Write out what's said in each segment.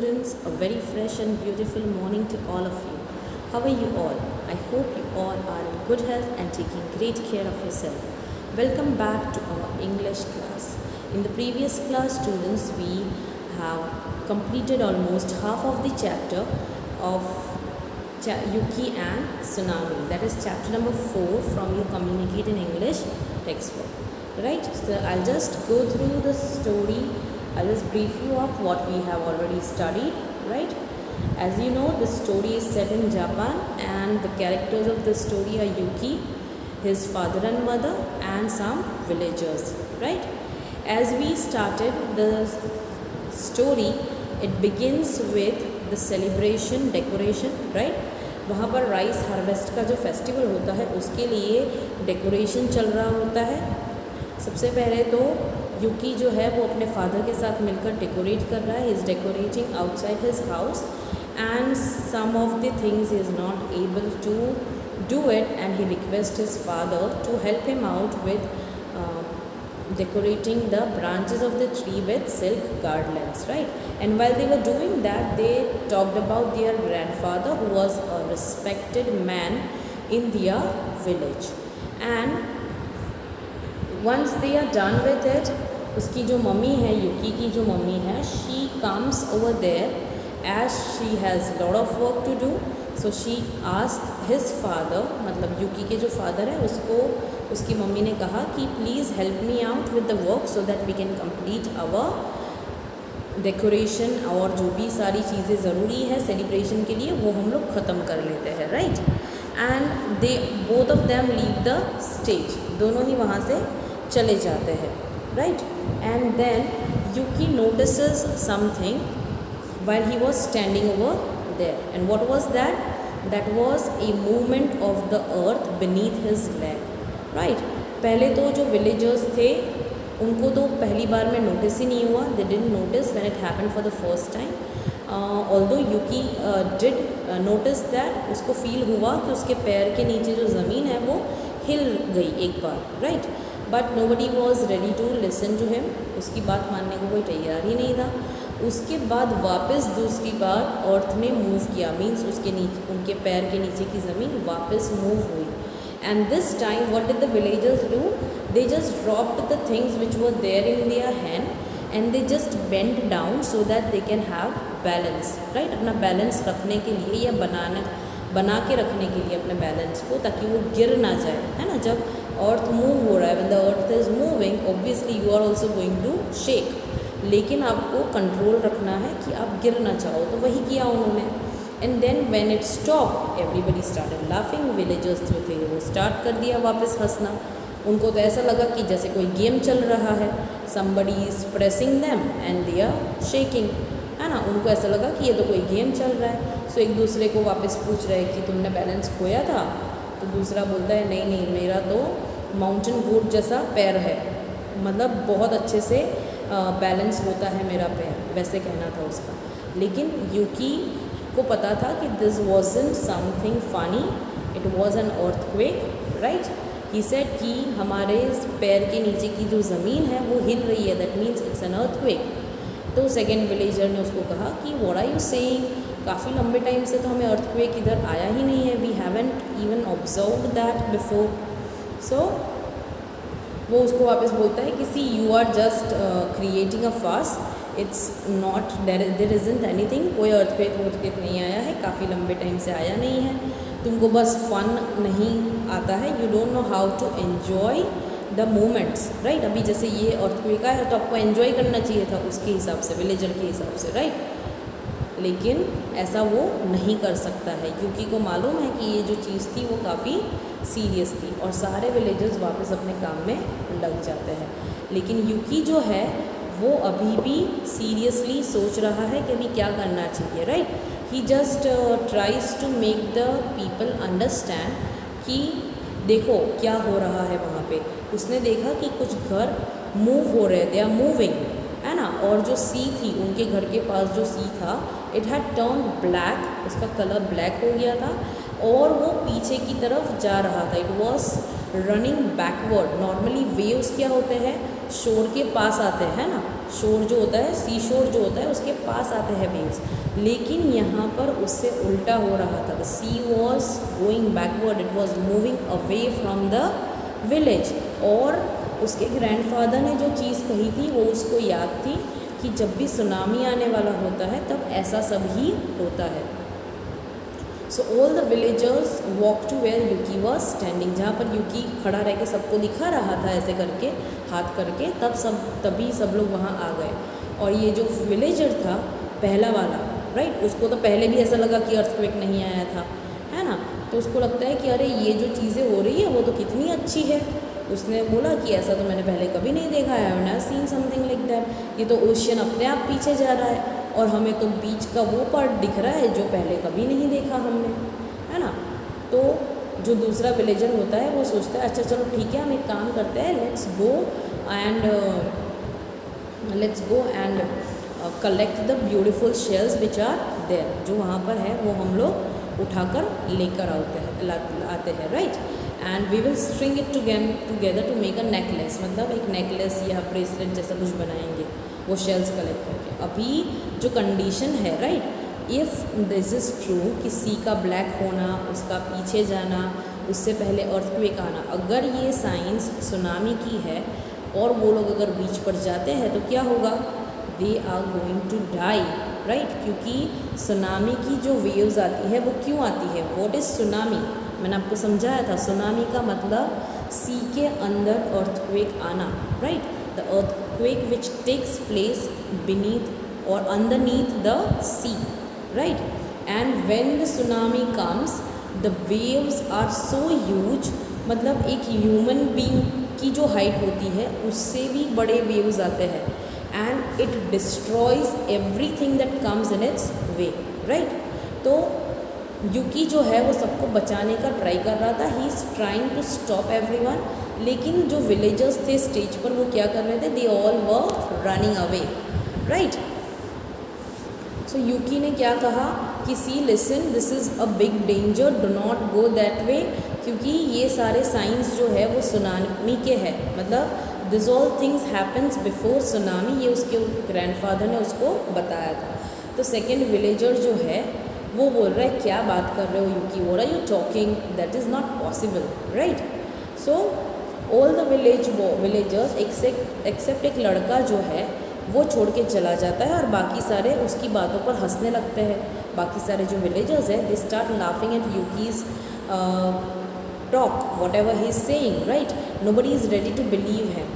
students, a very fresh and beautiful morning to all of you. How are you all? I hope you all are in good health and taking great care of yourself. Welcome back to our English class. In the previous class, students, we have completed almost half of the chapter of Yuki and Tsunami. That is chapter number 4 from your Communicate in English textbook. Right? So I'll just go through the story. I'll just brief you up what we have already studied. Right? As you know, the story is set in Japan and the characters of the story are Yuki, his father and mother, and some villagers. Right? As we started the story, it begins with the celebration, decoration. Right? वहाँ पर rice harvest का जो festival होता है उसके लिए decoration चल रहा होता है. सबसे पहले तो युकी जो है वो अपने फादर के साथ मिलकर डेकोरेट कर रहा है. He is decorating outside his house and some of the things he is not able to do it and he request his father to help him out with decorating the branches of the tree with silk garlands, right? And while they were doing that, they talked about their grandfather who was a respected man in their village. And once they are done with it, उसकी जो mummy है, Yuki की जो mummy है, she comes over there as she has lot of work to do. So she asked his father, मतलब Yuki के जो father है उसको उसकी मम्मी ने कहा कि please help me out with the work so that we can complete our decoration और जो भी सारी चीज़ें ज़रूरी है सेलिब्रेशन के लिए वो हम लोग ख़त्म कर लेते हैं. Right? And they both of them leave the stage. दोनों ही वहाँ से चले जाते हैं. Right? And then Yuki notices something while he was standing over there. And what was that? That was a movement of the earth beneath his leg. Right? पहले तो जो villagers थे उनको तो पहली बार में नोटिस ही नहीं हुआ. They didn't notice when it happened for the first time. Although Yuki did notice that, उसको feel हुआ कि उसके पैर के नीचे जो ज़मीन है वो हिल गई एक बार. Right? But nobody was ready to listen to him. उसकी बात मानने को कोई तैयार ही नहीं था. उसके बाद वापस दूसरी बार अर्थ ने मूव किया. मीन्स उसके नीचे उनके पैर के नीचे की ज़मीन वापस मूव हुई. And this time what did the villagers do? They just dropped the things which were there in their hand and they just bent down so that they can have balance. Right? अपना balance रखने के लिए या बना के रखने के लिए अपने बैलेंस को, ताकि वो गिर ना जाए. है ना? जब अर्थ मूव हो रहा है, when the earth is moving, obviously you are also going to shake. लेकिन आपको कंट्रोल रखना है कि आप गिर ना चाहो. तो वही किया उन्होंने. And then when it stop everybody started laughing. Villagers जो थे वो स्टार्ट कर दिया वापस हंसना. उनको तो ऐसा लगा कि जैसे कोई गेम चल रहा है. Somebody is pressing them and they are shaking. है ना? उनको ऐसा लगा कि ये तो कोई गेम चल रहा है. सो एक दूसरे को वापस पूछ रहे कि तुमने बैलेंस खोया था? तो दूसरा बोलता है नहीं नहीं, मेरा तो माउंटेन गोट जैसा पैर है, मतलब बहुत अच्छे से बैलेंस होता है मेरा पैर, वैसे कहना था उसका. लेकिन युकी को पता था कि this wasn't something funny, it was an earthquake. Right? He said कि हमारे पैर के नीचे की जो ज़मीन है वो हिल रही है, that means it's an earthquake. तो सेकेंड विलेजर ने उसको कहा कि व्हाट आर यू सेइंग? काफ़ी लंबे टाइम से तो हमें अर्थक्वेक इधर आया ही नहीं है. We haven't even observed that before. So वो उसको वापस बोलता है कि see you are just creating a fuss. It's not there isn't anything. कोई अर्थक्वेक नहीं आया है, काफ़ी लंबे टाइम से आया नहीं है. तुमको बस फन नहीं आता है. You don't know how to enjoy the moments. Right? अभी जैसे ये अर्थक्वेक आया तो आपको एन्जॉय करना चाहिए था उसके हिसाब से, विलेजर के हिसाब से. राइट? लेकिन ऐसा वो नहीं कर सकता है. युकी को मालूम है कि ये जो चीज़ थी वो काफ़ी सीरियस थी और सारे विलेजर्स वापस अपने काम में लग जाते हैं. लेकिन युकी जो है वो अभी भी सीरियसली सोच रहा है कि अभी क्या करना चाहिए. Right? He just tries to make the people understand कि देखो क्या हो रहा है वहाँ पे. उसने देखा कि कुछ घर मूव हो रहे, दे आर मूविंग. है ना? और जो सी थी, उनके घर के पास जो सी था, इट हैड टर्न ब्लैक. उसका कलर ब्लैक हो गया था और वो पीछे की तरफ जा रहा था. It was running backward. Normally waves क्या होते हैं? शोर के पास आते हैं ना, शोर जो होता है, सी शोर जो होता है उसके पास आते हैं वेव्स, लेकिन यहाँ पर उससे उल्टा हो रहा था। The sea was going backward, it was moving away from the village. और उसके ग्रैंडफादर ने जो चीज़ कही थी वो उसको याद थी कि जब भी सुनामी आने वाला होता है तब ऐसा सब ही होता है। So all the villagers walk to where Yuki was standing, जहाँ पर यूकी खड़ा रह के सबको दिखा रहा था ऐसे करके हाथ करके, तभी सब लोग वहाँ आ गए। और ये जो विलेजर था पहला वाला, राइट, उसको तो पहले भी ऐसा लगा कि अर्थक्वेक नहीं आया था, है ना, तो उसको लगता है कि अरे ये जो चीज़ें हो रही है वो तो कितनी अच्छी है। उसने बोला कि ऐसा तो मैंने पहले कभी नहीं देखा है, I have seen something like that, ये तो ओशियन अपने आप पीछे जा रहा है और हमें तो बीच का वो पार्ट दिख रहा है जो पहले कभी नहीं देखा हमने, है ना। तो जो दूसरा विलेजर होता है वो सोचता है अच्छा चलो ठीक है हम एक काम करते हैं, let's go and collect the beautiful shells which are there, जो वहाँ पर है वो हम लोग उठाकर लेकर आते हैं, right, and we will string it together to make a necklace, मतलब एक नेकलेस या ब्रेसलेट जैसा कुछ बनाएंगे वो शेल्स कलेक्ट करके। अभी जो कंडीशन है, right, if this is true कि सी का ब्लैक होना, उसका पीछे जाना, उससे पहले अर्थक्वेक आना, अगर ये साइंस सुनामी की है और वो लोग अगर बीच पर जाते हैं तो क्या होगा, they are going to die, right, क्योंकि सुनामी की जो वेव्स आती है वो क्यों आती है, व्हाट इज़ सुनामी, मैंने आपको समझाया था, सुनामी का मतलब सी के अंदर अर्थक्वेक आना, right, the earthquake which takes place beneath or underneath the sea, right, and when the tsunami comes the waves are so huge, मतलब एक ह्यूमन बीइंग की जो हाइट होती है उससे भी बड़े वेव्स आते हैं, and it destroys everything that comes in its way, right. तो यूकी जो है वो सबको बचाने का ट्राई कर रहा था, he is trying to stop everyone, लेकिन जो विलेजर्स थे स्टेज पर वो क्या कर रहे थे, they all were running away, right. So Yuki ने क्या कहा कि see listen, this is a big danger, do not go that way, क्योंकि ये सारे साइंस जो है वो सुनामी के है, मतलब this all things happens before tsunami, ये उसके ग्रैंडफादर ने उसको बताया था। तो सेकेंड विलेजर जो है वो बोल रहा है क्या बात कर रहे हो Yuki, what are you talking, that is not possible, right. So all the villagers except एक लड़का जो है वो छोड़ के चला जाता है और बाकी सारे उसकी बातों पर हंसने लगते हैं। बाकी सारे जो विलेजर्स हैं they start laughing at Yuki's talk, whatever he is saying, right, nobody is ready to believe him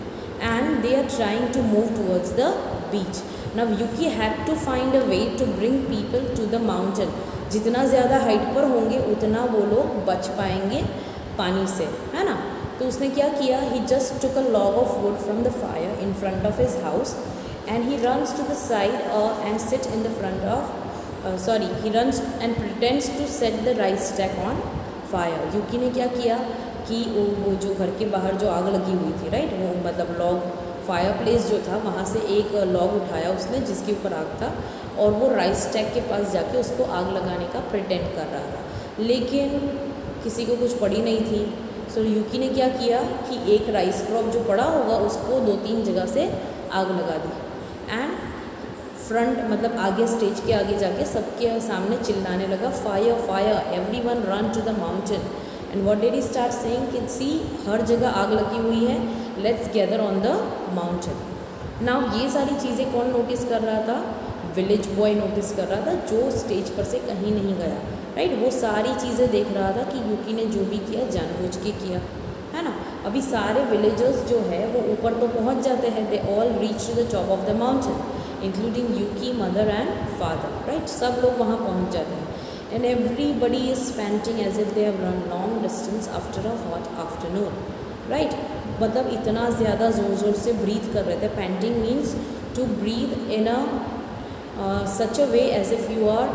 and they are trying to move towards the beach. Now Yuki had to find a way to bring people to the mountain, जितना ज़्यादा height पर होंगे उतना वो लोग बच पाएंगे पानी से, है ना। तो उसने क्या किया, he just took a log of wood from the fire in front of his house and he runs to the side and sit in the front of he runs and pretends to set the rice stack on fire. यूकी ने क्या किया कि वो जो घर के बाहर जो आग लगी हुई थी, राइट, वो मतलब लॉग फायर प्लेस जो था वहाँ से एक लॉग उठाया उसने जिसके ऊपर आग था और वो राइस स्टैक के पास जाके उसको आग लगाने का प्रिटेंड कर रहा था, लेकिन किसी को कुछ पड़ी नहीं थी। सो यूकी ने क्या किया कि एक राइस क्रॉप जो पड़ा होगा उसको 2-3 जगह से आग लगा दी एंड फ्रंट मतलब आगे स्टेज के आगे जाके सबके सामने चिल्लाने लगा fire fire, everyone run to the mountain. And what did he start saying कि सी हर जगह आग लगी हुई है, let's gather on the mountain. Now ये सारी चीज़ें कौन नोटिस कर रहा था, विलेज बॉय नोटिस कर रहा था जो स्टेज पर से कहीं नहीं गया, राइट, वो सारी चीज़ें देख रहा था कि यूकी ने जो भी किया जानबूझ के किया, है ना। अभी सारे विलेजर्स जो है वो ऊपर तो पहुंच जाते हैं, they all reach to the top of the mountain including Yuki, mother and father, right, सब लोग वहाँ पहुँच जाते हैं। And everybody is panting as if they have run long distance after a hot afternoon, right, मतलब इतना ज़्यादा ज़ोर ज़ोर से ब्रीथ कर रहे थे। Panting means to breathe in a such a way as if you are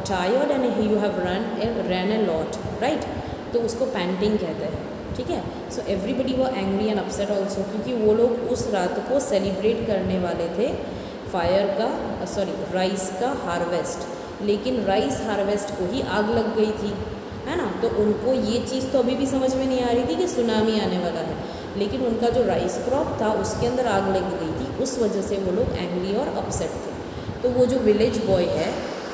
tired and you have ran a lot, right, तो उसको पैंटिंग कहते हैं, ठीक है। So everybody were angry and upset also, क्योंकि वो लोग उस रात को सेलिब्रेट करने वाले थे फायर का राइस का हार्वेस्ट, लेकिन राइस हार्वेस्ट को ही आग लग गई थी, है ना। तो उनको ये चीज़ तो अभी भी समझ में नहीं आ रही थी कि सुनामी आने वाला है, लेकिन उनका जो राइस क्रॉप था उसके अंदर आग लग गई थी, उस वजह से वो लोग एंग्री और अपसेट थे। तो वो जो विलेज बॉय है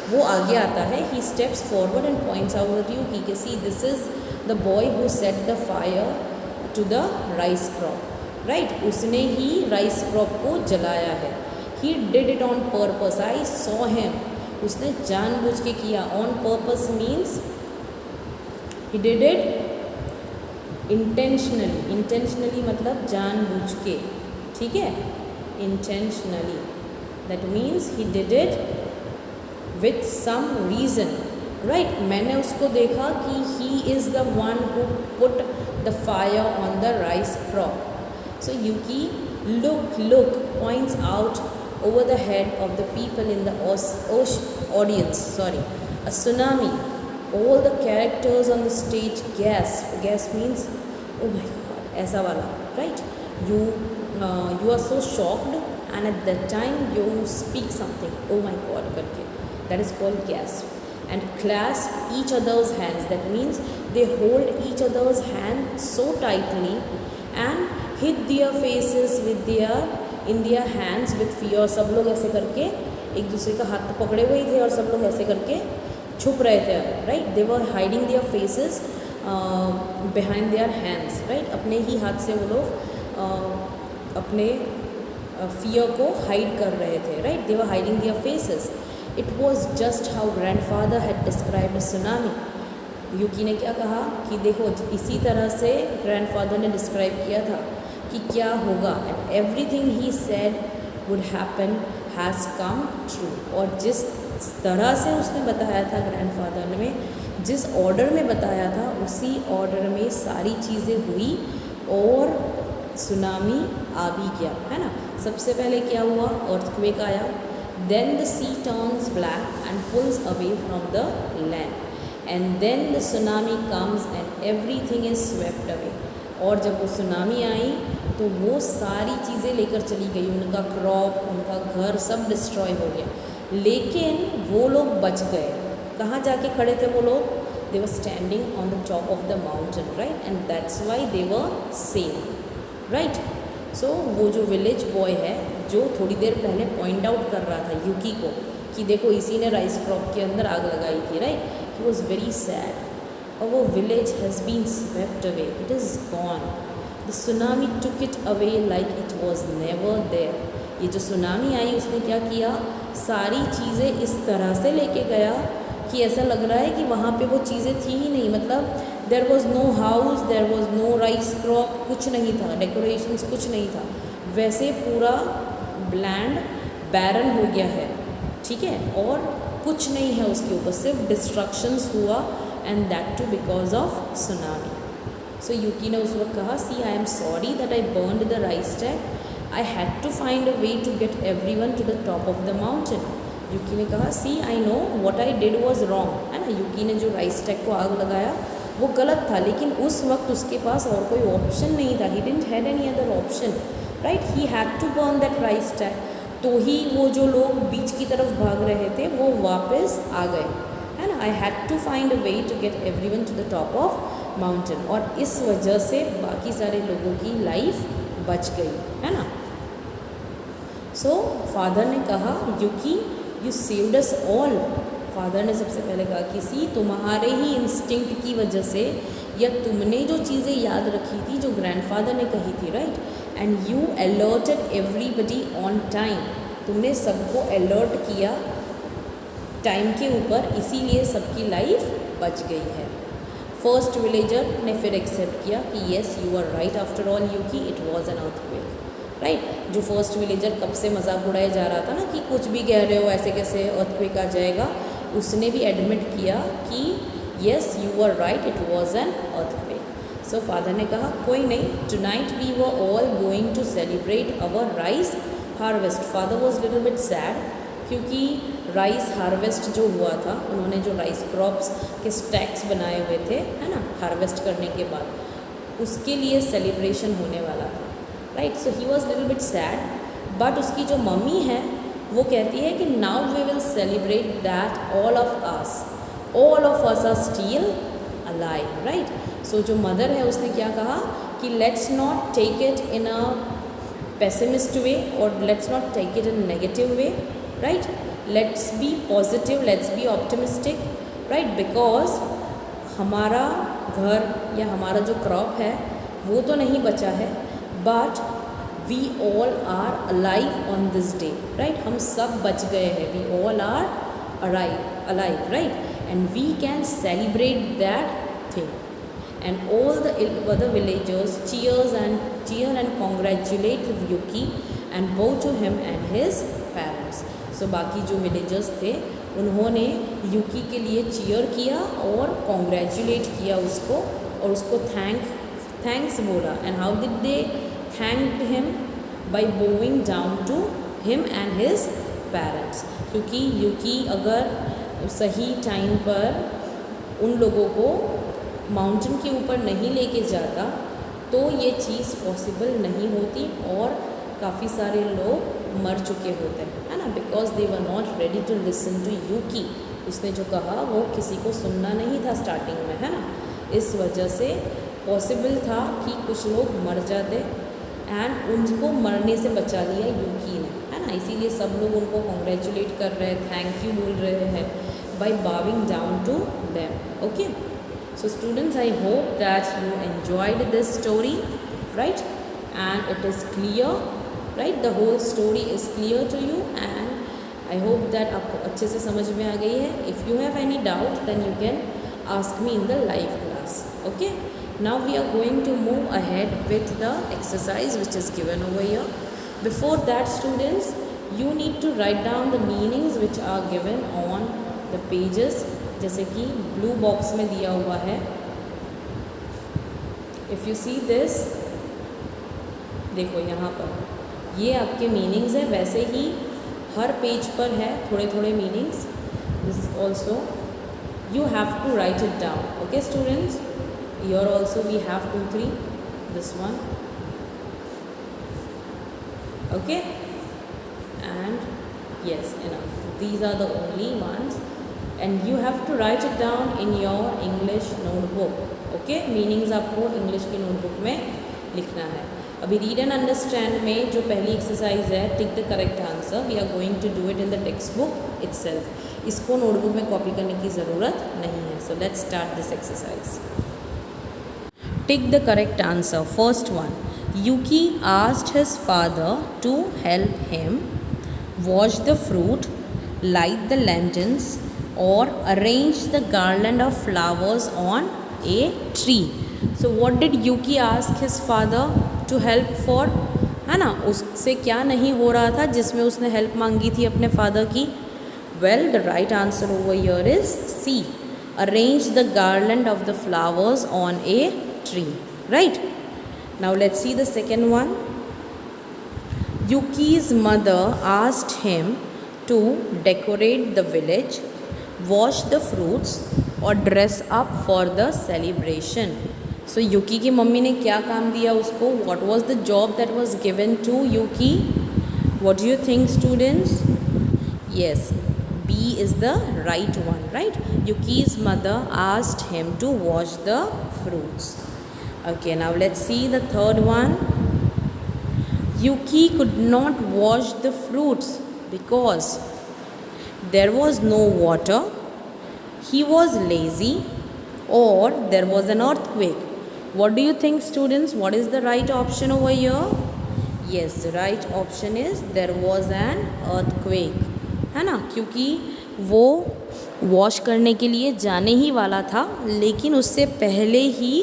वो आगे आता है, he steps forward and points out Yuki के see this is the boy who set the fire to the rice crop, right. उसने ही राइस क्रॉप को जलाया है। He did it on purpose, I saw him, उसने जानबूझ के किया। On purpose means he did it intentionally, intentionally मतलब जानबूझ के, ठीक है, intentionally, that means he did it with some reason, right. मैंने उसको देखा कि he is the one who put the fire on the rice crop. So Yuki look points out over the head of the people in the audience, a tsunami. All the characters on the stage gasp means oh my god, ऐसा वाला, right? You are so shocked and at that time you speak something, oh my god करके, that is called gasp. And clasp each other's hands, that means they hold each other's hand so tightly and hid their faces with in their hands with fear. सब लोग ऐसे करके एक दूसरे का हाथ पकड़े हुए थे और सब लोग ऐसे करके छुप रहे थे, right. They were hiding their faces behind their hands, right. अपने ही हाथ से वो लोग अपने फियर को हाइड कर रहे थे, right. They were hiding their faces. It was just how grandfather had described tsunami. Yuki ने क्या कहा कि देखो इसी तरह से ग्रैंडफादर ने डिस्क्राइब किया था कि क्या होगा, and everything he said would happen has come true. और जिस तरह से उसने बताया था ग्रैंडफादर ने, जिस ऑर्डर में बताया था उसी ऑर्डर में सारी चीज़ें हुई और सुनामी आ भी गया, है ना। सबसे पहले क्या हुआ, अर्थक्वेक आया, then the sea turns black and pulls away from the land, and then the tsunami comes and everything is swept away. और जब वो सुनामी आई तो वो सारी चीज़ें लेकर चली गई, उनका क्रॉप, उनका घर सब डिस्ट्रॉय हो गया, लेकिन वो लोग बच गए। कहाँ जाके खड़े थे वो लोग? They were standing on the top of the mountain, right, and that's why they were safe, right. So वो जो विलेज बॉय है जो थोड़ी देर पहले पॉइंट आउट कर रहा था यूकी को कि देखो इसी ने राइस क्रॉप के अंदर आग लगाई थी, right, he was very sad. और वो village has been swept away, it is gone, the tsunami took it away like it was never there. ये जो सुनामी आई उसने क्या किया, सारी चीज़ें इस तरह से लेके गया कि ऐसा लग रहा है कि वहाँ पे वो चीज़ें थी ही नहीं। मतलब there was no house, there was no rice crop, कुछ नहीं था, डेकोरेशंस कुछ नहीं था, वैसे पूरा ब्लैंड बैरन हो गया है, ठीक है, और कुछ नहीं है उसके ऊपर, सिर्फ डिस्ट्रक्शंस हुआ, and that too because of tsunami. So Yuki ने उस वक्त कहा, see I am sorry that I burned the rice stack, I had to find a way to get everyone to the top of the mountain. Yuki ने कहा, see I know what I did was wrong, है ना। यूकी ने जो rice stack को आग लगाया वो गलत था, लेकिन उस वक्त उसके पास और कोई ऑप्शन नहीं था, he didn't had any other option, right, he had to burn that rice stack. तो ही वो जो लोग बीच की तरफ भाग रहे थे वो वापस आ गए, है ना। I had to find a way to get everyone to the top of mountain, और इस वजह से बाकी सारे लोगों की लाइफ बच गई, है ना। सो फादर ने कहा, Yuki you saved us all. Father ने सबसे पहले कहा कि सी तुम्हारे ही इंस्टिंक्ट की वजह से, या तुमने जो चीज़ें याद रखी थी जो ग्रैंडफादर ने कही थी, right, and you alerted everybody on time, तुमने सबको अलर्ट किया टाइम के ऊपर, इसीलिए सबकी लाइफ बच गई है। फर्स्ट विलेजर ने फिर एक्सेप्ट किया कि yes you are right, after all Yuki it was an earthquake, right. जो फर्स्ट विलेजर कब से मजाक उड़ाया जा रहा था ना कि कुछ भी कह रहे हो, ऐसे कैसे अर्थक्वेक आ जाएगा, उसने भी एडमिट किया कि yes you are right, it was an earthquake. So father ने कहा, कोई नहीं, tonight we were all going to celebrate our rice harvest. Father was little bit sad क्योंकि राइस हार्वेस्ट जो हुआ था, उन्होंने जो राइस क्रॉप्स के स्टैक्स बनाए हुए थे, है ना, हार्वेस्ट करने के बाद, उसके लिए सेलिब्रेशन होने वाला था, right. So he was little bit sad, but उसकी जो मम्मी है वो कहती है कि now we will celebrate that all of us are still alive, right. So जो मदर है उसने क्या कहा कि let's not take it in a pessimist way or let's not take it in a negative way, right? Let's be positive, let's be optimistic, right? Because हमारा घर या हमारा जो क्रॉप है वो तो नहीं बचा है, but we all are alive on this day, right? हम सब बच गए हैं, we all are alive, right? And we can celebrate that thing. And all the other villagers cheer and congratulate Yuki and bow to him and his parents. So बाकी जो villagers थे उन्होंने यूकी के लिए cheer किया और congratulate किया उसको और उसको thanks बोला. And how did they thank him? By bowing down to him and his parents. क्योंकि यूकी अगर सही टाइम पर उन लोगों को माउंटेन के ऊपर नहीं लेके जाता तो ये चीज़ पॉसिबल नहीं होती और काफ़ी सारे लोग मर चुके होते हैं, है ना, because they were not ready to listen to Yuki. उसने जो कहा वो किसी को सुनना नहीं था स्टार्टिंग में, है ना. इस वजह से पॉसिबल था कि कुछ लोग मर जाते एंड उनको मरने से बचा लिया यूकी ने, है ना. इसीलिए सब लोग उनको कॉन्ग्रेचुलेट कर रहे हैं, थैंक यू बोल रहे हैं by bowing down to them. Okay. So students, I hope that you enjoyed this story, right? And it is clear, right? The whole story is clear to you and I hope that आपको अच्छे से समझ में आ गई है. If you have any doubt then you can ask me in the live class. Okay? Now we are going to move ahead with the exercise which is given over here. Before that students, you need to write down the meanings which are given on the pages. जैसे कि blue box में दिया हुआ है. If you see this, देखो यहाँ पर ये आपके मीनिंग्स है. वैसे ही हर पेज पर है थोड़े थोड़े meanings. This also you have to write it down. Okay students, here also we have 2 3 this one. Okay and yes, enough. These are the only ones and you have to write it down in your English notebook. Okay, meanings आपको English की notebook में लिखना है. अभी read and understand में जो पहली exercise है, tick the correct answer, we are going to do it in the textbook itself. इसको notebook में copy करने की ज़रूरत नहीं है. So let's start this exercise. Tick the correct answer. First one, Yuki asked his father to help him wash the fruit, light the lanterns or arrange the garland of flowers on a tree. So what did Yuki ask his father to help for? है ना, उससे क्या नहीं हो रहा था जिसमें उसने हेल्प मांगी थी अपने फादर की? Well, the right answer over here is C. Arrange the garland of the flowers on a tree. Right? Now let's see the second one. Yuki's mother asked him to decorate the village, wash the fruits और dress up for the celebration. So Yuki की mummy ने क्या काम दिया उसको? What was the job that was given to Yuki? What do you think students? Yes, B is the right one, right? Yuki's mother asked him to wash the fruits. Okay, now let's see the third one. Yuki could not wash the fruits because there was no water, he was lazy or there was an earthquake. What do you think students? What is the right option over here? Yes, the right option is there was an earthquake. है ना, क्योंकि वो wash करने के लिए जाने ही वाला था लेकिन उससे पहले ही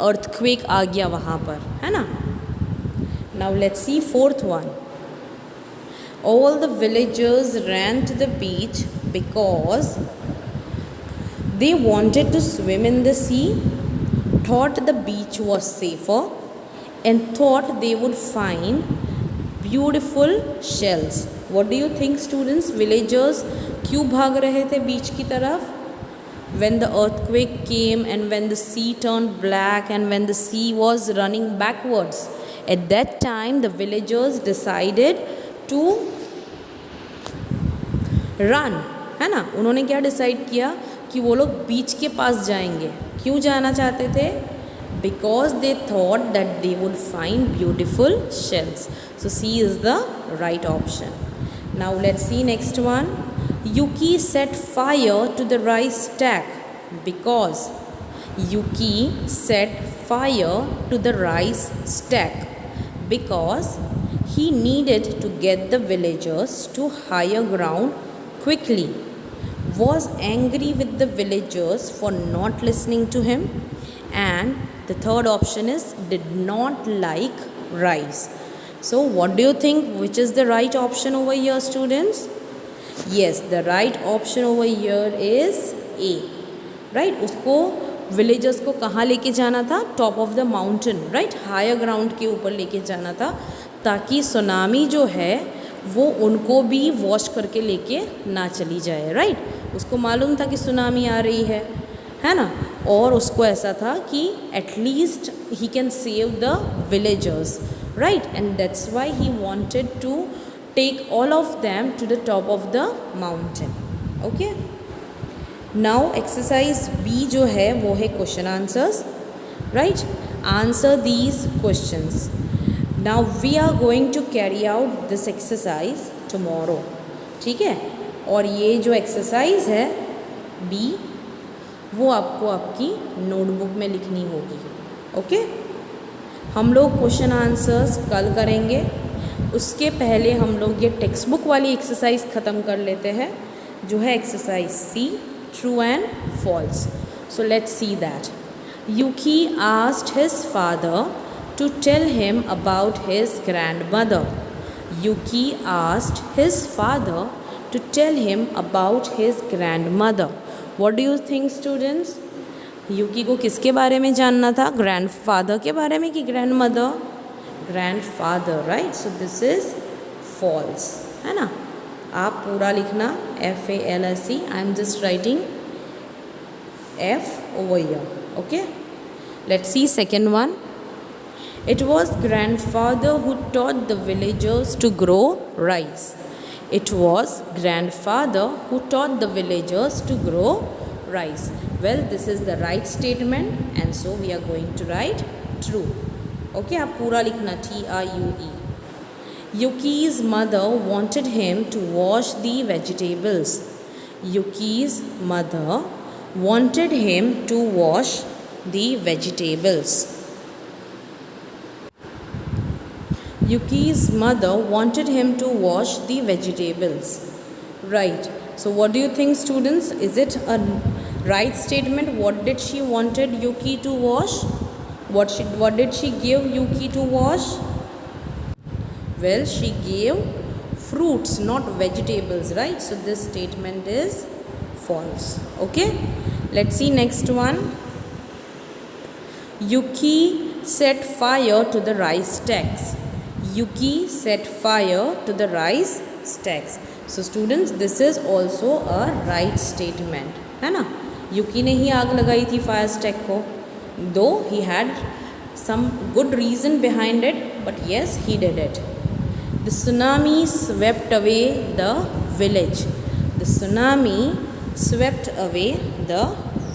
earthquake आ गया वहाँ पर, है ना. Now let's see fourth one. All the villagers ran to the beach because they wanted to swim in the sea, thought the beach was safer, and thought they would find beautiful shells. What do you think students? Villagers क्यों भाग रहे थे बीच की तरफ? When the earthquake came and when the sea turned black and when the sea was running backwards, at that time the villagers decided to run. है ना, उन्होंने क्या डिसाइड किया कि वो लोग बीच के पास जाएंगे. क्यों जाना चाहते थे? because they thought that they would find beautiful shells. So C is the right option. Now let's see next one. Yuki set fire to the rice stack because Yuki set fire to the rice stack because he needed to get the villagers to higher ground quickly, was angry with the villagers for not listening to him, and the third option is did not like rice. So what do you think, which is the right option over here, students? Yes, the right option over here is A. Right, उसको विलेजर्स को कहाँ लेके जाना था? Top of the mountain, right, higher ground के ऊपर लेके जाना था, ताकि सुनामी जो है वो उनको भी वॉश करके लेके ना चली जाए, राइट। उसको मालूम था कि सुनामी आ रही है ना, और उसको ऐसा था कि at least he can save the villagers, right, and that's why he wanted to take all of them to the top of the mountain. Okay, now exercise B जो है वो है question answers, right. Answer these questions. Now we are going to carry out this exercise tomorrow, ठीक है। और ये जो exercise है बी वो आपको आपकी नोटबुक में लिखनी होगी। ओके, हम लोग क्वेश्चन आंसर्स कल करेंगे, उसके पहले हम लोग ये टेक्स्ट बुक वाली एक्सरसाइज ख़त्म कर लेते हैं, जो है exercise C, true and false. So let's see that. Yuki asked his father to tell him about his grandmother. Yuki asked his father to tell him about his grandmother. What do you think, students? Yuki को किसके बारे में जानना था? Grandfather के बारे में कि grandmother? Grandfather, right. So this is false, है ना। आप पूरा लिखना FALSE. I am just writing F over here. Okay, let's see second one. It was grandfather who taught the villagers to grow rice. It was grandfather who taught the villagers to grow rice. Well, this is the right statement and so we are going to write true. Okay, आप पूरा लिखना TRUE. Yuki's mother wanted him to wash the vegetables. Yuki's mother wanted him to wash the vegetables. Yuki's mother wanted him to wash the vegetables. Right. So what do you think, students? Is it a right statement? What did she wanted Yuki to wash? What did she give Yuki to wash? Well, she gave fruits, not vegetables, right? So this statement is false. Okay, let's see next one. Yuki set fire to the rice stacks. Yuki set fire to the rice stacks. So students, this is also a right statement, है ना। Yuki ने ही आग लगाई थी fire stack को, though he had some good reason behind it, but yes, he did it. The tsunami swept away the village. The tsunami swept away the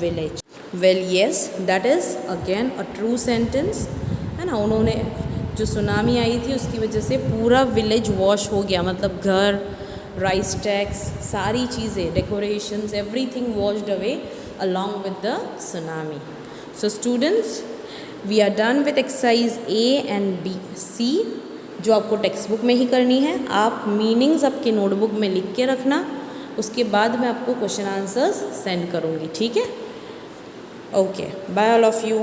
village. Well, yes, that is again a true sentence, है ना। उन्होंने जो tsunami आई थी उसकी वजह से पूरा village wash हो गया, मतलब घर, राइस टैक्स, सारी चीज़ें, decorations, everything washed away along with the tsunami. So students, we are done with exercise A and B, C, जो आपको टेक्स्ट बुक में ही करनी है। आप मीनिंग्स आपके नोटबुक में लिख के रखना, उसके बाद मैं आपको क्वेश्चन आंसर्स सेंड करूँगी, ठीक है। Okay, bye all of you.